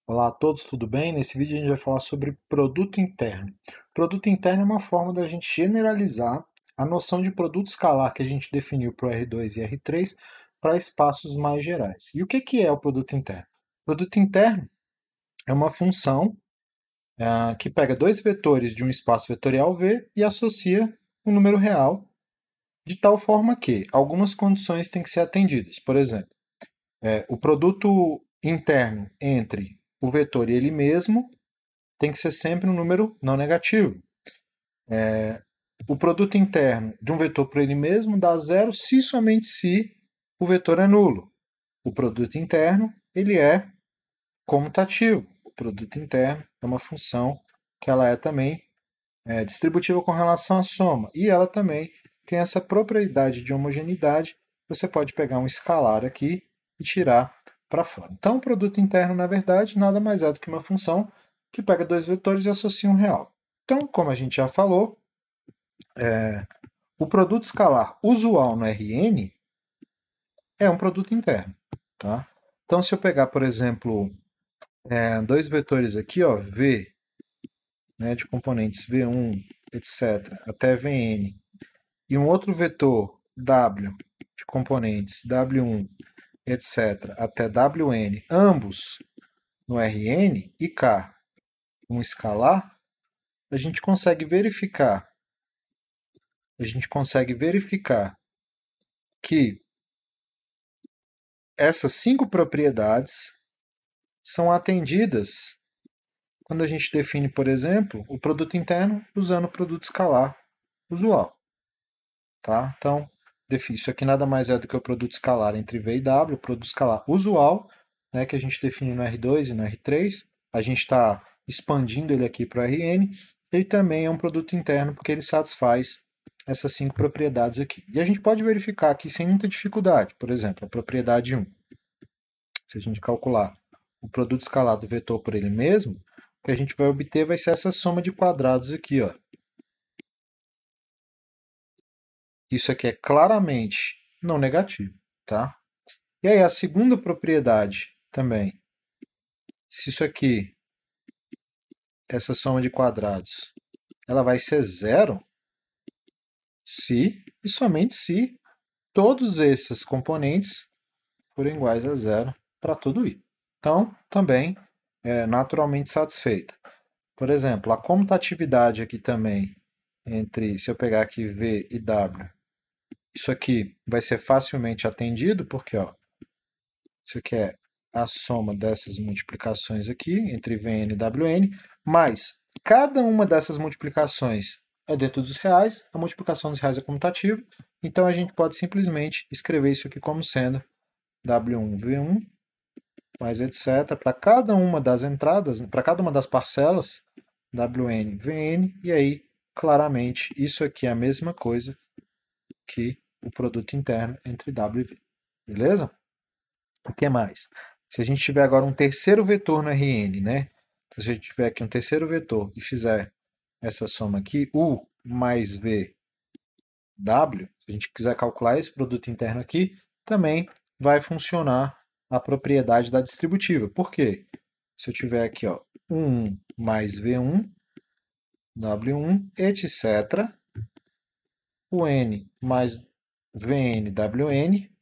Olá a todos, tudo bem? Nesse vídeo a gente vai falar sobre produto interno. Produto interno é uma forma da gente generalizar a noção de produto escalar que a gente definiu para o R2 e R3 para espaços mais gerais. E o que é o produto interno? O produto interno é uma função que pega dois vetores de um espaço vetorial V e associa um número real, de tal forma que algumas condições têm que ser atendidas. Por exemplo, o produto interno entre o vetor e ele mesmo tem que ser sempre um número não negativo. O produto interno de um vetor por ele mesmo dá zero se somente se o vetor é nulo. O produto interno ele é comutativo. O produto interno é uma função que ela é também distributiva com relação à soma. E ela também tem essa propriedade de homogeneidade. Você pode pegar um escalar aqui e tirar para fora. Então, o produto interno, na verdade, nada mais é do que uma função que pega dois vetores e associa um real. Então, como a gente já falou, o produto escalar usual no Rn é um produto interno. Tá? Então, se eu pegar, por exemplo, dois vetores aqui, ó, V, né, de componentes V1, etc., até Vn, e um outro vetor W de componentes W1, etc., até Wn, ambos no Rn, e K, um escalar, a gente consegue verificar que essas 5 propriedades são atendidas quando a gente define, por exemplo, o produto interno usando o produto escalar usual. Tá? Então, isso aqui nada mais é do que o produto escalar entre V e W, o produto escalar usual, né, que a gente define no R2 e no R3. A gente está expandindo ele aqui para o Rn. Ele também é um produto interno porque ele satisfaz essas 5 propriedades aqui. E a gente pode verificar aqui sem muita dificuldade. Por exemplo, a propriedade 1. Se a gente calcular o produto escalar do vetor por ele mesmo, o que a gente vai obter vai ser essa soma de quadrados aqui, ó. Isso aqui é claramente não negativo, tá? E aí a segunda propriedade também, se isso aqui, essa soma de quadrados, ela vai ser zero se e somente se todos esses componentes forem iguais a zero para todo i. Então, também é naturalmente satisfeita. Por exemplo, a comutatividade aqui também, se eu pegar aqui V e W, isso aqui vai ser facilmente atendido, porque ó, isso aqui é a soma dessas multiplicações aqui, entre Vn e Wn, mas cada uma dessas multiplicações é dentro dos reais, a multiplicação dos reais é comutativa, então a gente pode simplesmente escrever isso aqui como sendo W1, V1, mais etc. Para cada uma das entradas, para cada uma das parcelas, Wn, Vn, e aí, claramente, isso aqui é a mesma coisa que o produto interno entre W e V. Beleza? O que mais? Se a gente tiver agora um terceiro vetor no Rn, né? Se a gente tiver aqui um terceiro vetor e fizer essa soma aqui, U mais V, W, se a gente quiser calcular esse produto interno aqui, também vai funcionar a propriedade da distributiva. Por quê? Se eu tiver aqui, ó, 1 mais V1, W1, etc., o N mais Vn, Wn,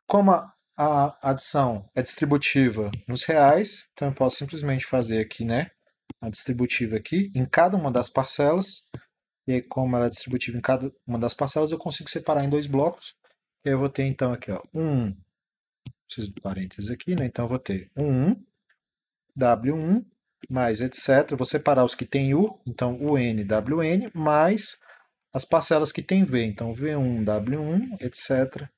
como a adição é distributiva nos reais, então eu posso simplesmente fazer aqui, né, a distributiva aqui em cada uma das parcelas. E aí, como ela é distributiva em cada uma das parcelas, eu consigo separar em dois blocos. E aí eu vou ter então aqui, ó, preciso de parênteses aqui, né? Então eu vou ter 1, W1 mais etc. Eu vou separar os que tem U, então UN, WN, mais as parcelas que tem V, então V1, W1, etc.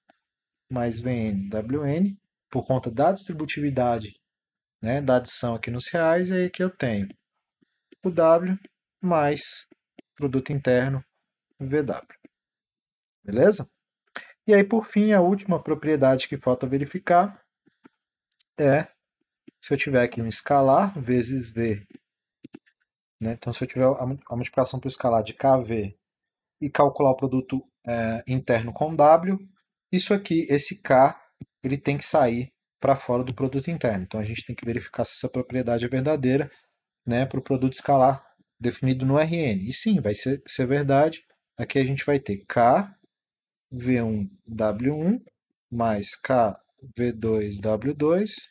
mais Vn, Wn, por conta da distributividade, né, da adição aqui nos reais, e aí que eu tenho o W mais produto interno VW. Beleza? E aí, por fim, a última propriedade que falta verificar é se eu tiver aqui um escalar vezes V. Né? Então, se eu tiver a multiplicação para o escalar de KV e calcular o produto interno com W, isso aqui, esse K, ele tem que sair para fora do produto interno. Então a gente tem que verificar se essa propriedade é verdadeira, né, para o produto escalar definido no Rn. E sim, vai ser verdade. Aqui a gente vai ter K V1W1 mais K V2W2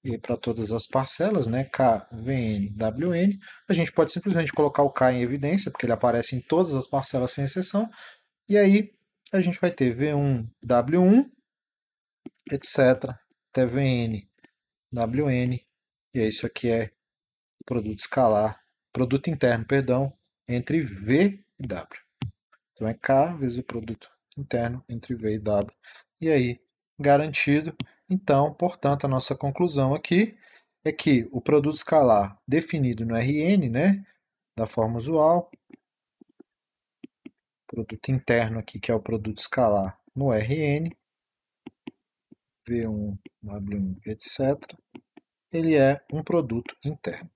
e para todas as parcelas, né, K Vn Wn. A gente pode simplesmente colocar o K em evidência, porque ele aparece em todas as parcelas sem exceção. E aí a gente vai ter V1 W1, etc. até Vn Wn. E aí isso aqui é produto escalar, produto interno, perdão, entre V e W. Então é K vezes o produto interno entre V e W. E aí, garantido. Então, portanto, a nossa conclusão aqui é que o produto escalar definido no Rn, né, da forma usual, produto interno aqui, que é o produto escalar no Rn, V1, W1, etc., ele é um produto interno.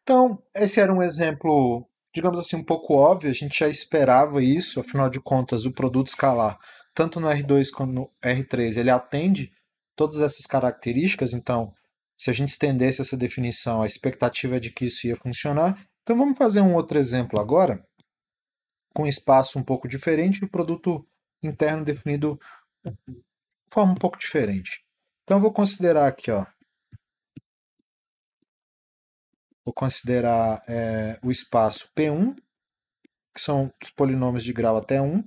Então, esse era um exemplo, digamos assim, um pouco óbvio, a gente já esperava isso, afinal de contas, o produto escalar, tanto no R2 quanto no R3, ele atende todas essas características, então, se a gente estendesse essa definição, a expectativa é de que isso ia funcionar. Então, vamos fazer um outro exemplo agora, com um espaço um pouco diferente, o produto interno definido de forma um pouco diferente. Então, eu vou considerar aqui, ó, o espaço P1, que são os polinômios de grau até 1.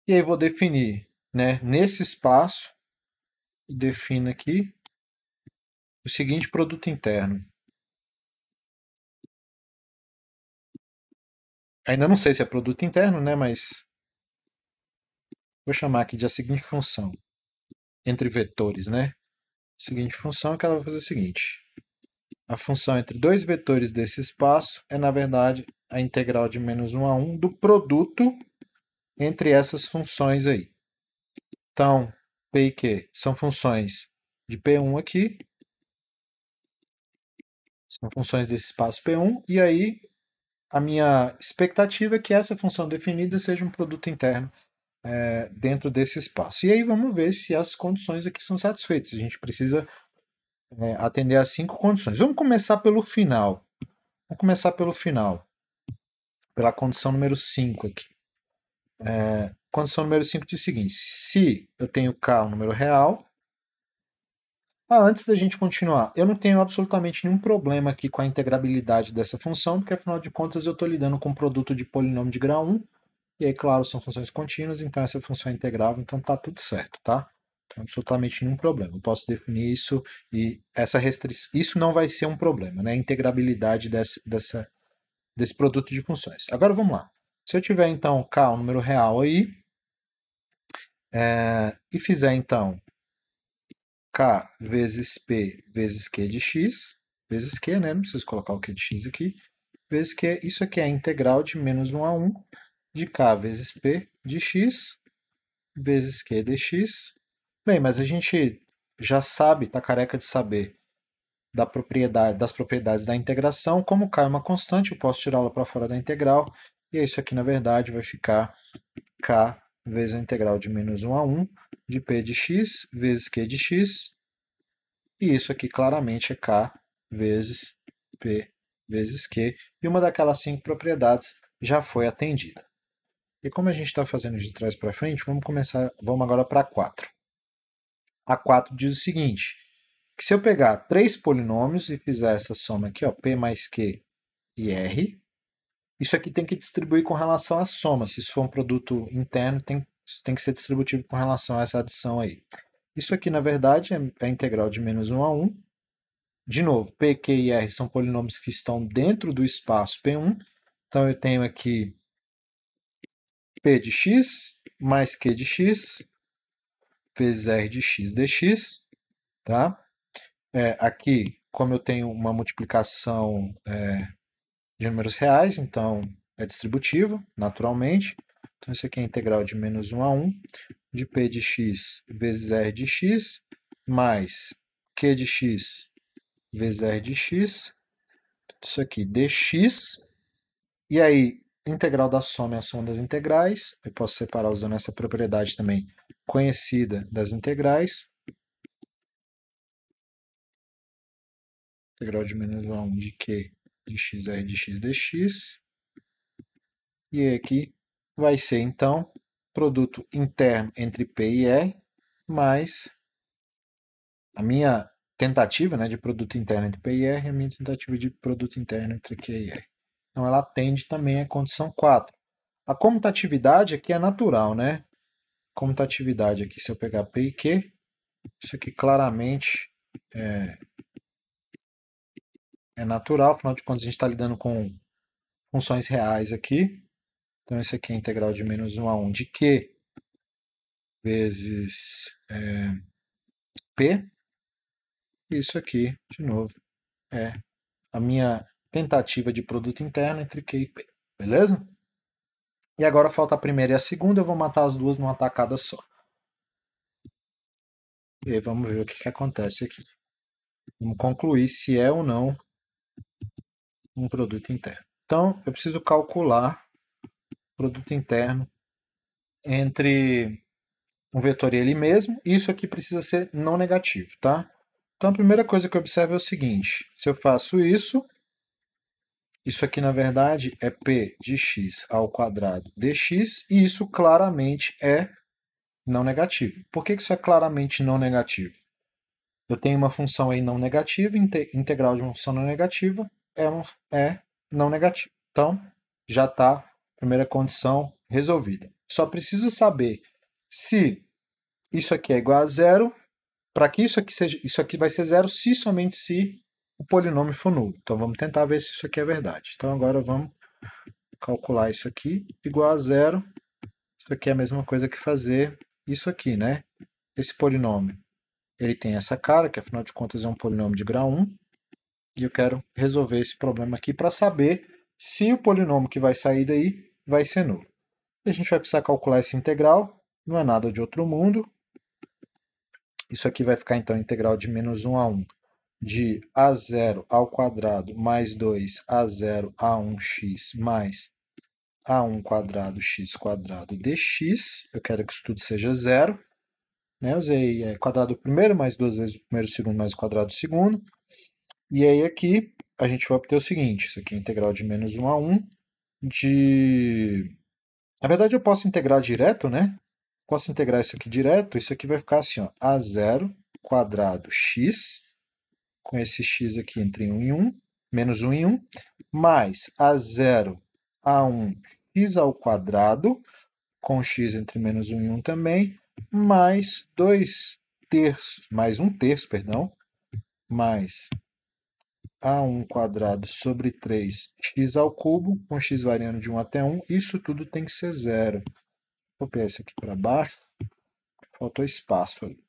E aí vou definir, né, nesse espaço, defino aqui o seguinte produto interno. Ainda não sei se é produto interno, né, mas vou chamar aqui de a seguinte função, entre vetores, né? A seguinte função é que ela vai fazer o seguinte. A função entre dois vetores desse espaço é, na verdade, a integral de -1 a 1 do produto entre essas funções aí. Então, P e Q são funções de P1 aqui, são funções desse espaço P1, e aí a minha expectativa é que essa função definida seja um produto interno dentro desse espaço. E aí vamos ver se as condições aqui são satisfeitas. A gente precisa atender às 5 condições. Vamos começar pelo final. Vamos começar pelo final, pela condição número 5 aqui. Condição número 5 diz o seguinte: se eu tenho K um número real. Antes da gente continuar, eu não tenho absolutamente nenhum problema aqui com a integrabilidade dessa função, porque afinal de contas eu estou lidando com um produto de polinômio de grau 1, e aí, claro, são funções contínuas, então essa função é integrável, então tá tudo certo, tá? Então, absolutamente nenhum problema. Eu posso definir isso e isso não vai ser um problema, né? A integrabilidade desse produto de funções. Agora vamos lá. Se eu tiver então K, um número real aí, e fizer então K vezes P vezes Q de x, vezes Q, né? Não preciso colocar o Q de x aqui, vezes Q, isso aqui é a integral de -1 a 1 de K vezes P de x vezes Q dx. Bem, mas a gente já sabe, está careca de saber das propriedades da integração. Como K é uma constante, eu posso tirá-la para fora da integral, e isso aqui, na verdade, vai ficar K vezes a integral de -1 a 1 de P de x vezes Q de x, e isso aqui claramente é K vezes P vezes Q, e uma daquelas 5 propriedades já foi atendida. E como a gente está fazendo de trás para frente, vamos agora para a 4. A 4 diz o seguinte, que se eu pegar 3 polinômios e fizer essa soma aqui, ó, P mais Q e R, isso aqui tem que distribuir com relação à soma. Se isso for um produto interno, isso tem que ser distributivo com relação a essa adição aí. Isso aqui, na verdade, é a integral de -1 a 1. De novo, P, Q e R são polinômios que estão dentro do espaço P1. Então, eu tenho aqui P de x mais Q de x vezes R de x dx. Tá? Aqui, como eu tenho uma multiplicação de números reais, então é distributivo, naturalmente. Então, isso aqui é a integral de -1 a 1 de P de x vezes R de x mais Q de x vezes r de x, isso aqui dx, e aí integral da soma é a soma das integrais, eu posso separar usando essa propriedade também conhecida das integrais, integral de menos 1 a 1 de q de x r de x dx, e aqui vai ser então produto interno entre P e R mais a minha tentativa, né, de produto interno entre P e R e a minha tentativa de produto interno entre Q e R. Então ela atende também à condição 4. A comutatividade aqui é natural, né? Comutatividade aqui, se eu pegar P e Q, isso aqui claramente é natural, afinal de contas a gente está lidando com funções reais aqui. Então isso aqui é integral de menos 1 a 1 de Q vezes P. Isso aqui, de novo, é a minha tentativa de produto interno entre Q e P. Beleza? E agora falta a primeira e a segunda, eu vou matar as duas numa tacada só. E aí vamos ver o que acontece aqui. Vamos concluir se é ou não um produto interno. Então, eu preciso calcular o produto interno entre um vetor e ele mesmo. E isso aqui precisa ser não negativo, tá? Então, a primeira coisa que eu observo é o seguinte. Se eu faço isso aqui, na verdade, é p de x ao quadrado dx, e isso claramente é não negativo. Por que isso é claramente não negativo? Eu tenho uma função aí não negativa, integral de uma função não negativa é não negativo. Então, já está a primeira condição resolvida. Só preciso saber se isso aqui é igual a zero, para que isso aqui vai ser zero se somente se o polinômio for nulo. Então, vamos tentar ver se isso aqui é verdade. Então, agora vamos calcular isso aqui igual a zero. Isso aqui é a mesma coisa que fazer isso aqui, né? Esse polinômio, ele tem essa cara, que afinal de contas é um polinômio de grau 1, e eu quero resolver esse problema aqui para saber se o polinômio que vai sair daí vai ser nulo. E a gente vai precisar calcular esse integral, não é nada de outro mundo. Isso aqui vai ficar então integral de menos 1 a 1 de a0 ao quadrado mais 2 a0 a 1x mais a1 quadrado x quadrado dx. Eu quero que isso tudo seja zero. Né? Usei quadrado do primeiro mais duas vezes o primeiro segundo mais o quadrado do segundo. E aí aqui a gente vai obter o seguinte. Isso aqui é integral de menos 1 a 1 de... Na verdade eu posso integrar direto, né? Posso integrar isso aqui direto. Isso aqui vai ficar assim, ó, a0 quadrado x, com esse x aqui entre 1 e 1, menos 1 e 1, mais a0 a 1 x ao quadrado, com x entre menos 1 e 1 também, mais 2 terços, mais 1 terço, perdão, mais a1 quadrado sobre 3x ao cubo, com x variando de 1 até 1, isso tudo tem que ser zero. Vou copiar isso aqui para baixo, faltou espaço ali.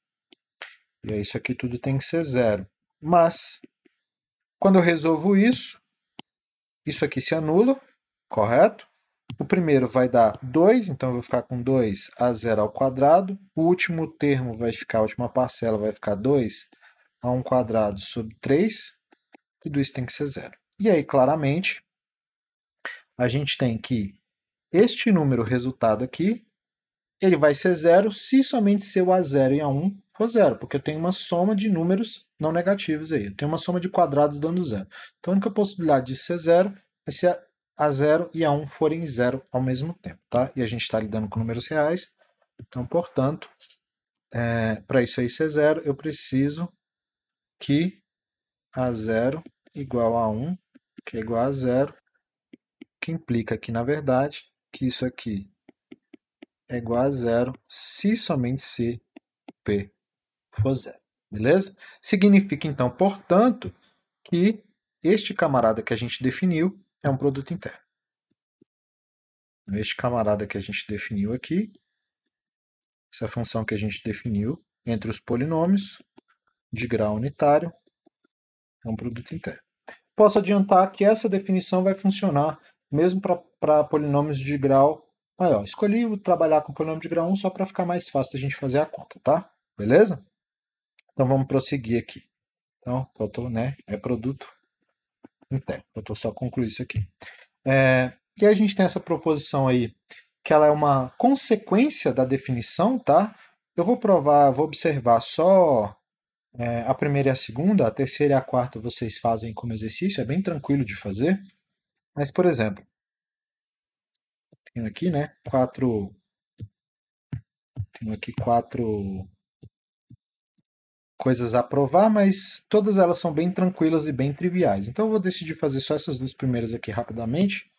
E aí isso aqui tudo tem que ser zero. Mas, quando eu resolvo isso aqui se anula, correto? O primeiro vai dar 2, então eu vou ficar com 2 a 0 ao quadrado. O último termo vai ficar, a última parcela vai ficar 2 a 1 quadrado sobre 3. Tudo isso tem que ser zero. E aí, claramente, a gente tem que este número resultado aqui, ele vai ser zero se somente se o A0 e A1 for zero, porque eu tenho uma soma de números não negativos aí. Eu tenho uma soma de quadrados dando zero. Então, a única possibilidade de ser zero é se A0 e A1 forem zero ao mesmo tempo, tá? E a gente está lidando com números reais. Então, portanto, para isso aí ser zero, eu preciso que A0 igual a 1, que é igual a zero, que implica aqui, na verdade, que isso aqui é igual a zero se somente se P for zero. Beleza? Significa, então, portanto, que este camarada que a gente definiu é um produto interno. Este camarada que a gente definiu aqui, essa função que a gente definiu entre os polinômios de grau unitário, é um produto interno. Posso adiantar que essa definição vai funcionar mesmo para polinômios de grau maior. Escolhi trabalhar com polinômio de grau 1 só para ficar mais fácil da gente fazer a conta, tá? Beleza? Então vamos prosseguir aqui. Então, faltou, né? É produto interno. Faltou só concluir isso aqui. E a gente tem essa proposição aí, que ela é uma consequência da definição, tá? Eu vou provar, vou observar só a primeira e a segunda, a terceira e a quarta vocês fazem como exercício, é bem tranquilo de fazer. Mas, por exemplo, tenho aqui, né, tenho aqui quatro coisas a provar, mas todas elas são bem tranquilas e bem triviais. Então eu vou decidir fazer só essas duas primeiras aqui rapidamente,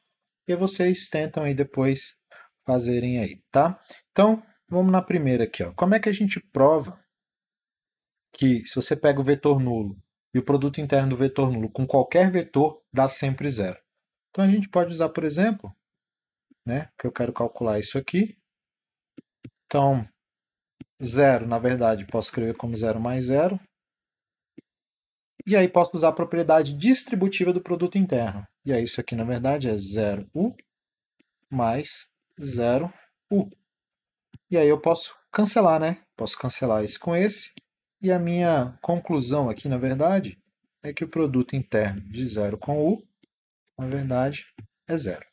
e vocês tentam aí depois fazerem aí, tá? Então, vamos na primeira aqui, ó. Como é que a gente prova que se você pega o vetor nulo e o produto interno do vetor nulo com qualquer vetor, dá sempre zero? Então a gente pode usar, por exemplo, né, que eu quero calcular isso aqui. Então, zero, na verdade, posso escrever como zero mais zero. E aí posso usar a propriedade distributiva do produto interno. E aí isso aqui, na verdade, é 0u mais 0u. E aí eu posso cancelar, né? Posso cancelar esse com esse. E a minha conclusão aqui, na verdade, é que o produto interno de 0 com u, na verdade, é zero.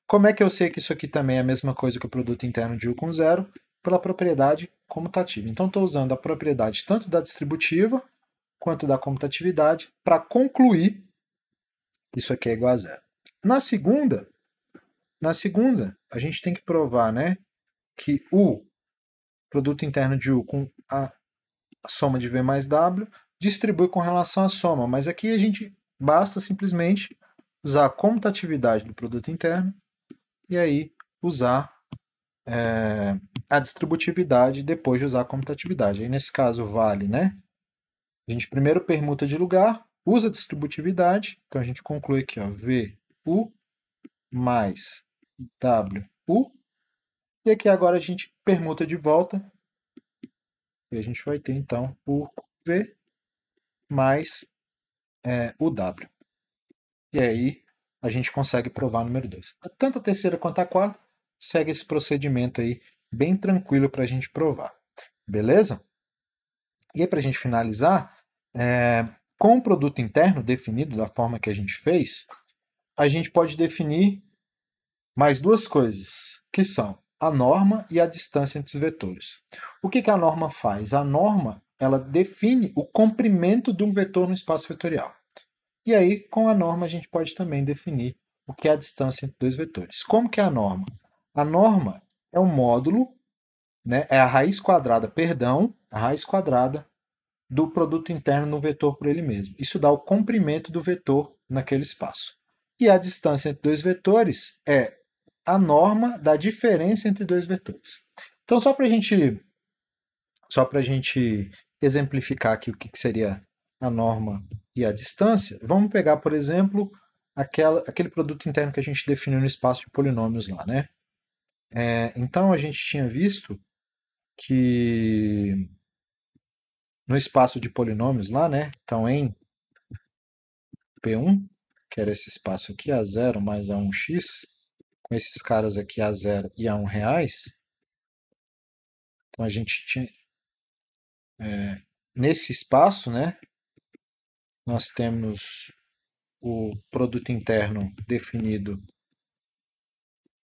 Como é que eu sei que isso aqui também é a mesma coisa que o produto interno de u com zero? Pela propriedade comutativa. Então, estou usando a propriedade tanto da distributiva quanto da comutatividade para concluir isso aqui é igual a zero. Na segunda, a gente tem que provar, né, que o produto interno de u com a soma de v mais w distribui com relação à soma, mas aqui a gente basta simplesmente usar a comutatividade do produto interno e aí usar a distributividade depois de usar a comutatividade. Aí nesse caso vale, né? A gente primeiro permuta de lugar, usa a distributividade, então a gente conclui aqui, ó, VU mais WU, e aqui agora a gente permuta de volta, e a gente vai ter então o V mais o W. E aí a gente consegue provar o número 2. Tanto a terceira quanto a quarta segue esse procedimento aí bem tranquilo para a gente provar. Beleza? E aí para a gente finalizar, com o produto interno definido da forma que a gente fez, a gente pode definir mais duas coisas, que são a norma e a distância entre os vetores. O que a norma faz? A norma ela define o comprimento de um vetor no espaço vetorial. E aí, com a norma, a gente pode também definir o que é a distância entre dois vetores. Como que é a norma? A norma é um módulo, né, é a raiz quadrada do produto interno no vetor por ele mesmo. Isso dá o comprimento do vetor naquele espaço. E a distância entre dois vetores é a norma da diferença entre dois vetores. Então, só para a gente exemplificar aqui o que seria a norma e a distância, vamos pegar, por exemplo, aquele produto interno que a gente definiu no espaço de polinômios lá, né? Então, a gente tinha visto que no espaço de polinômios lá, né? Então, em P1, que era esse espaço aqui, A0 mais A1x, com esses caras aqui, A0 e A1 reais, então a gente tinha, nesse espaço, né, nós temos o produto interno definido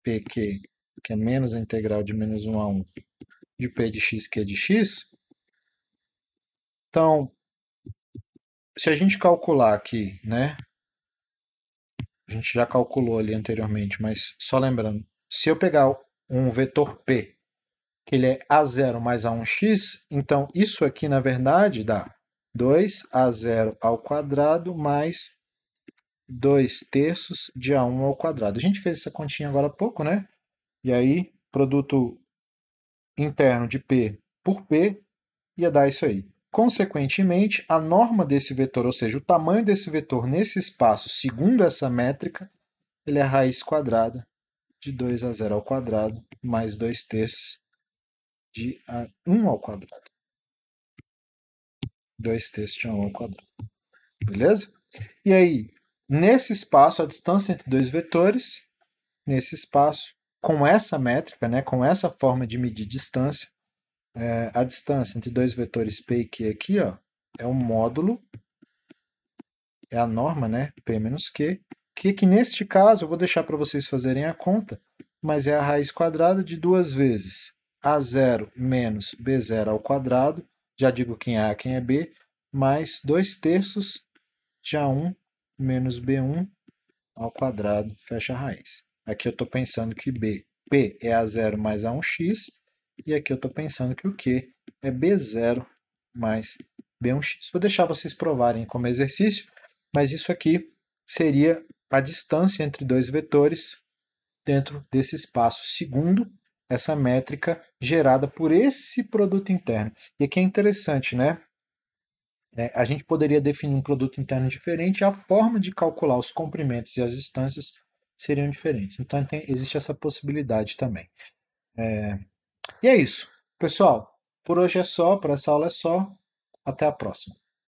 PQ, que é menos a integral de menos 1 a 1 de P de x, que é de x. Então, se a gente calcular aqui, né, a gente já calculou ali anteriormente, mas só lembrando, se eu pegar um vetor P, que ele é A0 mais A1x, então isso aqui, na verdade, dá 2A0 ao quadrado mais 2 terços de A1 ao quadrado. A gente fez essa continha agora há pouco, né? E aí, produto interno de P por P ia dar isso aí. Consequentemente, a norma desse vetor, ou seja, o tamanho desse vetor nesse espaço, segundo essa métrica, ele é a raiz quadrada de 2A0 ao quadrado mais 2 terços de A1 ao quadrado. 2 terços de A1 ao quadrado. Beleza? E aí, nesse espaço, a distância entre dois vetores, nesse espaço, com essa métrica, né, com essa forma de medir distância, a distância entre dois vetores P e Q aqui, ó, é um módulo é a norma, né? P menos Q, que neste caso eu vou deixar para vocês fazerem a conta, mas é a raiz quadrada de 2 vezes A0 menos B0 ao quadrado, já digo quem é A, quem é B, mais 2 terços de A1 menos B1 ao quadrado, fecha a raiz. Aqui eu estou pensando que P é A0 mais A1x, e aqui eu estou pensando que o Q é B0 mais B1x. Vou deixar vocês provarem como exercício, mas isso aqui seria a distância entre dois vetores dentro desse espaço, segundo essa métrica gerada por esse produto interno. E aqui é interessante, né? A gente poderia definir um produto interno diferente, e a forma de calcular os comprimentos e as distâncias seriam diferentes. Então, existe essa possibilidade também. E é isso. Pessoal, por hoje é só, por essa aula é só. Até a próxima.